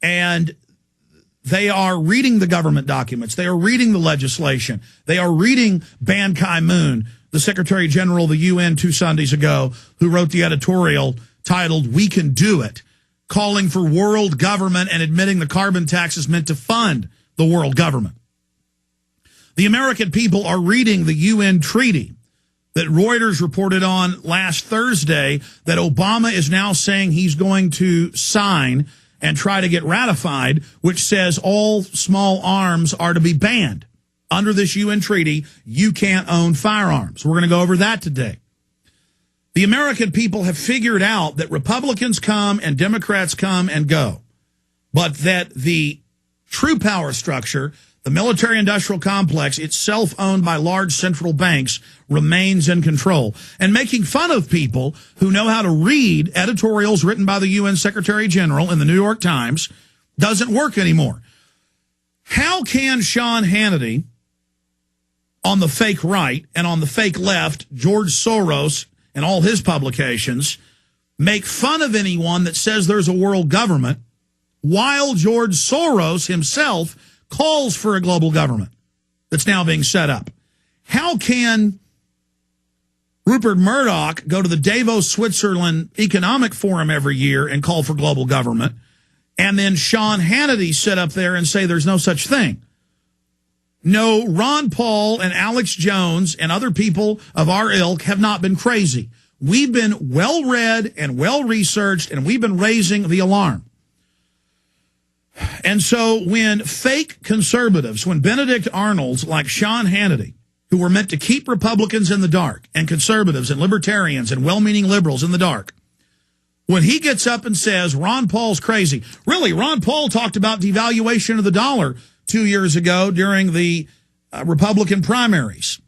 and they are reading the government documents. They are reading the legislation. They are reading Ban Ki-moon, the Secretary General of the UN 2 Sundays ago, who wrote the editorial titled, "We Can Do It," calling for world government and admitting the carbon tax is meant to fund the world government. The American people are reading the UN treaty that Reuters reported on last Thursday that Obama is now saying he's going to sign and try to get ratified, which says all small arms are to be banned. Under this UN treaty, you can't own firearms. We're going to go over that today. The American people have figured out that Republicans come and Democrats come and go, but that the true power structure, the military-industrial complex, itself owned by large central banks, remains in control. And making fun of people who know how to read editorials written by the UN Secretary General in the New York Times doesn't work anymore. How can Sean Hannity, on the fake right and on the fake left, George Soros and all his publications, make fun of anyone that says there's a world government, while George Soros himself calls for a global government that's now being set up? How can Rupert Murdoch go to the Davos, Switzerland Economic Forum every year and call for global government, and then Sean Hannity sit up there and say there's no such thing? No, Ron Paul and Alex Jones and other people of our ilk have not been crazy. We've been well-read and well-researched, and we've been raising the alarm. And so when fake conservatives, when Benedict Arnolds like Sean Hannity, who were meant to keep Republicans in the dark and conservatives and libertarians and well-meaning liberals in the dark, when he gets up and says Ron Paul's crazy, really, Ron Paul talked about devaluation of the dollar 2 years ago during the Republican primaries.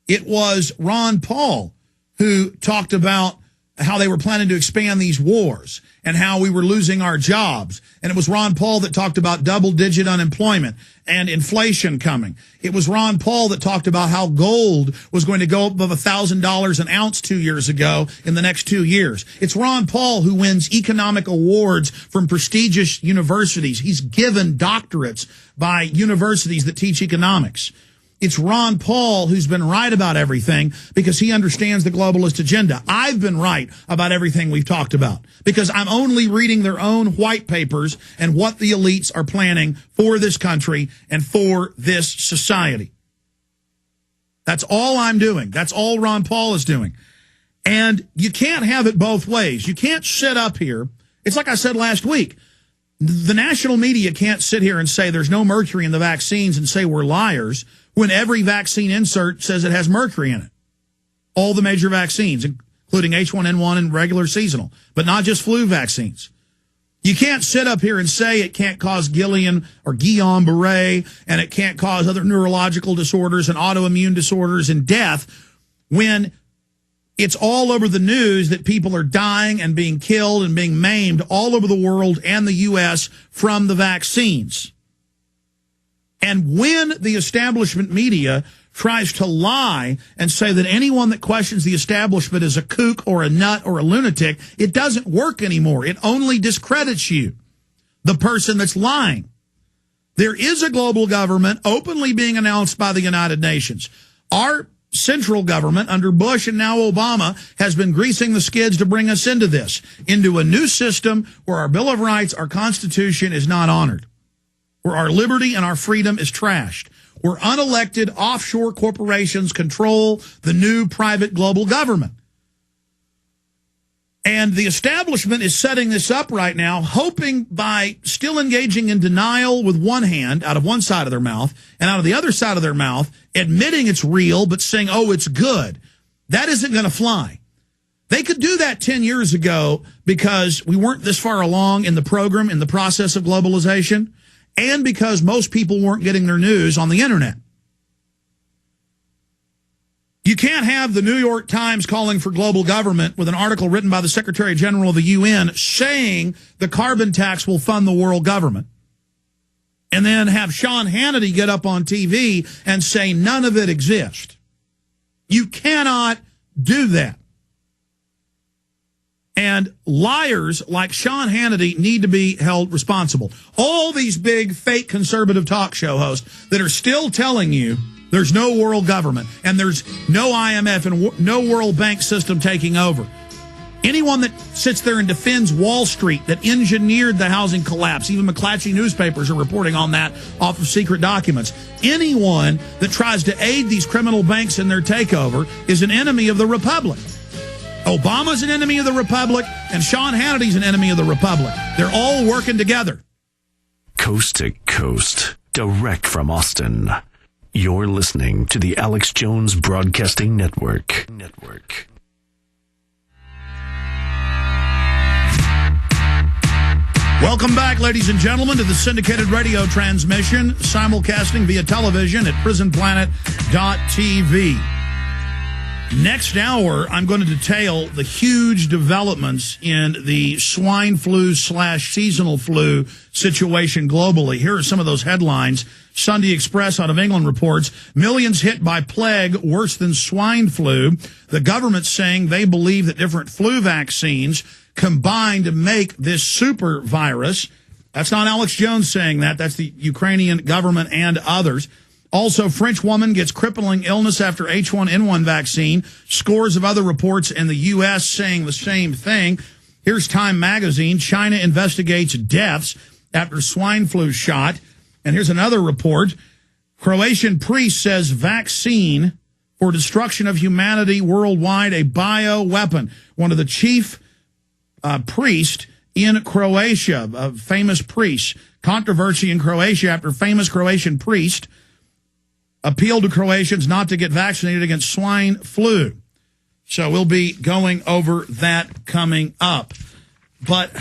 It was Ron Paul who talked about how they were planning to expand these wars and how we were losing our jobs. And it was Ron Paul that talked about double-digit unemployment and inflation coming. It was Ron Paul that talked about how gold was going to go above $1,000 an ounce 2 years ago in the next 2 years. It's Ron Paul who wins economic awards from prestigious universities. He's given doctorates by universities that teach economics. It's Ron Paul who's been right about everything because he understands the globalist agenda. I've been right about everything we've talked about because I'm only reading their own white papers and what the elites are planning for this country and for this society. That's all I'm doing. That's all Ron Paul is doing. And you can't have it both ways. You can't sit up here. It's like I said last week. The national media can't sit here and say there's no mercury in the vaccines and say we're liars when every vaccine insert says it has mercury in it. All the major vaccines, including H1N1 and regular seasonal, but not just flu vaccines. You can't sit up here and say it can't cause Guillain-Barré and it can't cause other neurological disorders and autoimmune disorders and death when it's all over the news that people are dying and being killed and being maimed all over the world and the U.S. from the vaccines. And when the establishment media tries to lie and say that anyone that questions the establishment is a kook or a nut or a lunatic, it doesn't work anymore. It only discredits you, the person that's lying. There is a global government openly being announced by the United Nations. Our central government under Bush and now Obama has been greasing the skids to bring us into this, into a new system where our Bill of Rights, our Constitution is not honored, where our liberty and our freedom is trashed, where unelected offshore corporations control the new private global government. And the establishment is setting this up right now, hoping by still engaging in denial with one hand out of one side of their mouth and out of the other side of their mouth, admitting it's real, but saying, oh, it's good. That isn't going to fly. They could do that 10 years ago because we weren't this far along in the program, in the process of globalization, and because most people weren't getting their news on the internet. You can't have the New York Times calling for global government with an article written by the Secretary General of the UN saying the carbon tax will fund the world government, and then have Sean Hannity get up on TV and say none of it exists. You cannot do that. And liars like Sean Hannity need to be held responsible. All these big fake conservative talk show hosts that are still telling you there's no world government and there's no IMF and no World Bank system taking over. Anyone that sits there and defends Wall Street that engineered the housing collapse, even McClatchy newspapers are reporting on that off of secret documents. Anyone that tries to aid these criminal banks in their takeover is an enemy of the Republic. Obama's an enemy of the Republic, and Sean Hannity's an enemy of the Republic. They're all working together. Coast to coast, direct from Austin. You're listening to the Alex Jones Broadcasting Network. Welcome back, ladies and gentlemen, to the syndicated radio transmission, simulcasting via television at prisonplanet.tv. Next hour, I'm going to detail the huge developments in the swine flu / seasonal flu situation globally. Here are some of those headlines. Sunday Express out of England reports, millions hit by plague worse than swine flu. The government's saying they believe that different flu vaccines combine to make this super virus. That's not Alex Jones saying that. That's the Ukrainian government and others. Also, French woman gets crippling illness after H1N1 vaccine. Scores of other reports in the U.S. saying the same thing. Here's Time magazine. China investigates deaths after swine flu shot. And here's another report. Croatian priest says vaccine for destruction of humanity worldwide, a bioweapon. One of the chief priests in Croatia, a famous priest. Controversy in Croatia after famous Croatian priest appealed to Croatians not to get vaccinated against swine flu. So we'll be going over that coming up. But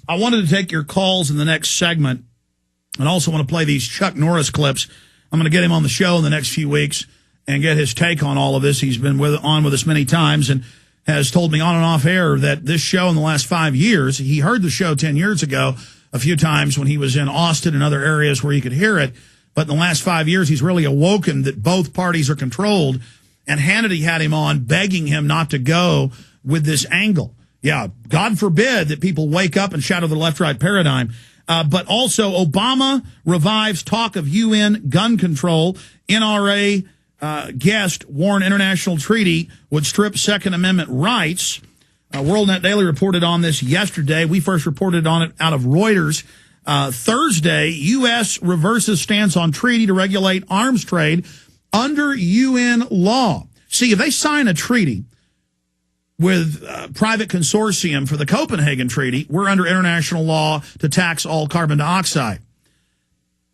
I wanted to take your calls in the next segment and also want to play these Chuck Norris clips. I'm going to get him on the show in the next few weeks and get his take on all of this. He's been on with us many times and has told me on and off air that this show in the last 5 years, he heard the show 10 years ago a few times when he was in Austin and other areas where he could hear it. But in the last 5 years, he's really awoken that both parties are controlled. And Hannity had him on begging him not to go with this angle. Yeah, God forbid that people wake up and shadow the left-right paradigm. But also Obama revives talk of UN gun control. NRA guest warned international treaty would strip Second Amendment rights. WorldNet Daily reported on this yesterday. We first reported on it out of Reuters. Thursday, U.S. reverses stance on treaty to regulate arms trade under UN law. See, if they sign a treaty with private consortium for the Copenhagen Treaty, we're under international law to tax all carbon dioxide.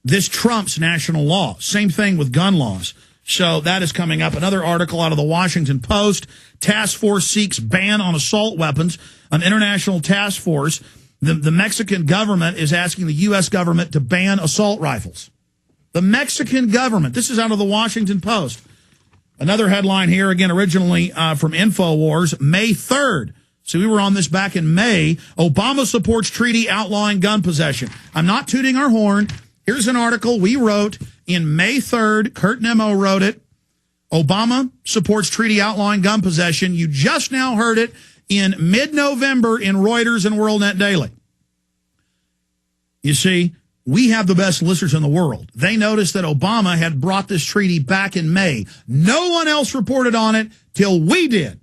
This trumps national law. Same thing with gun laws. So that is coming up. Another article out of the Washington Post. Task force seeks ban on assault weapons. An international task force. The Mexican government is asking the U.S. government to ban assault rifles. The Mexican government. This is out of the Washington Post. Another headline here, again, originally from InfoWars, May 3rd. So we were on this back in May. Obama supports treaty outlawing gun possession. I'm not tooting our horn. Here's an article we wrote in May 3rd. Kurt Nemo wrote it. Obama supports treaty outlawing gun possession. You just now heard it in mid-November in Reuters and WorldNet Daily. You see, we have the best listeners in the world. They noticed that Obama had brought this treaty back in May. No one else reported on it till we did.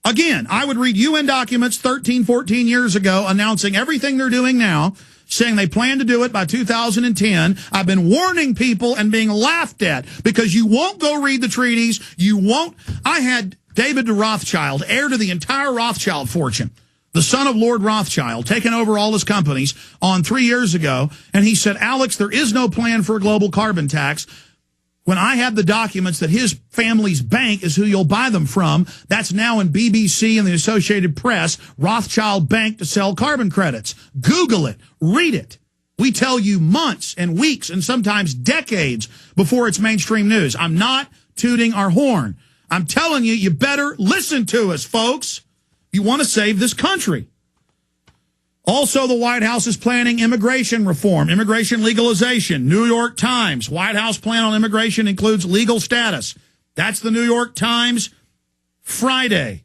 Again, I would read UN documents 13, 14 years ago announcing everything they're doing now, saying they plan to do it by 2010. I've been warning people and being laughed at because you won't go read the treaties. You won't. I had David de Rothschild, heir to the entire Rothschild fortune, the son of Lord Rothschild, taking over all his companies on 3 years ago. And he said, Alex, there is no plan for a global carbon tax. When I have the documents that his family's bank is who you'll buy them from, that's now in BBC and the Associated Press, Rothschild Bank to sell carbon credits. Google it. Read it. We tell you months and weeks and sometimes decades before it's mainstream news. I'm not tooting our horn. I'm telling you, you better listen to us, folks. You want to save this country. Also, the White House is planning immigration reform, immigration legalization. New York Times, White House plan on immigration includes legal status. That's the New York Times Friday.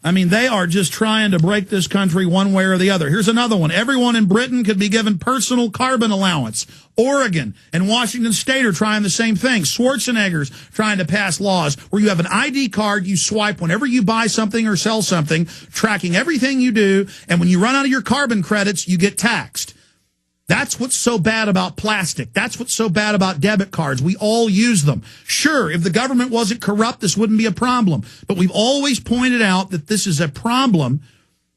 I mean, they are just trying to break this country one way or the other. Here's another one. Everyone in Britain could be given personal carbon allowance. Oregon and Washington State are trying the same thing. Schwarzenegger's trying to pass laws where you have an ID card you swipe whenever you buy something or sell something, tracking everything you do, and when you run out of your carbon credits, you get taxed. That's what's so bad about plastic. That's what's so bad about debit cards. We all use them. Sure, if the government wasn't corrupt, this wouldn't be a problem. But we've always pointed out that this is a problem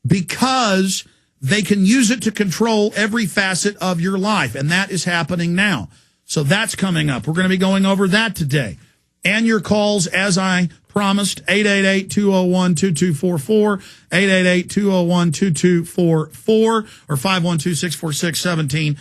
because they can use it to control every facet of your life. And that is happening now. So that's coming up. We're going to be going over that today. And your calls, as I promised, 888-201-2244, 888-201-2244, or 512-646-1776.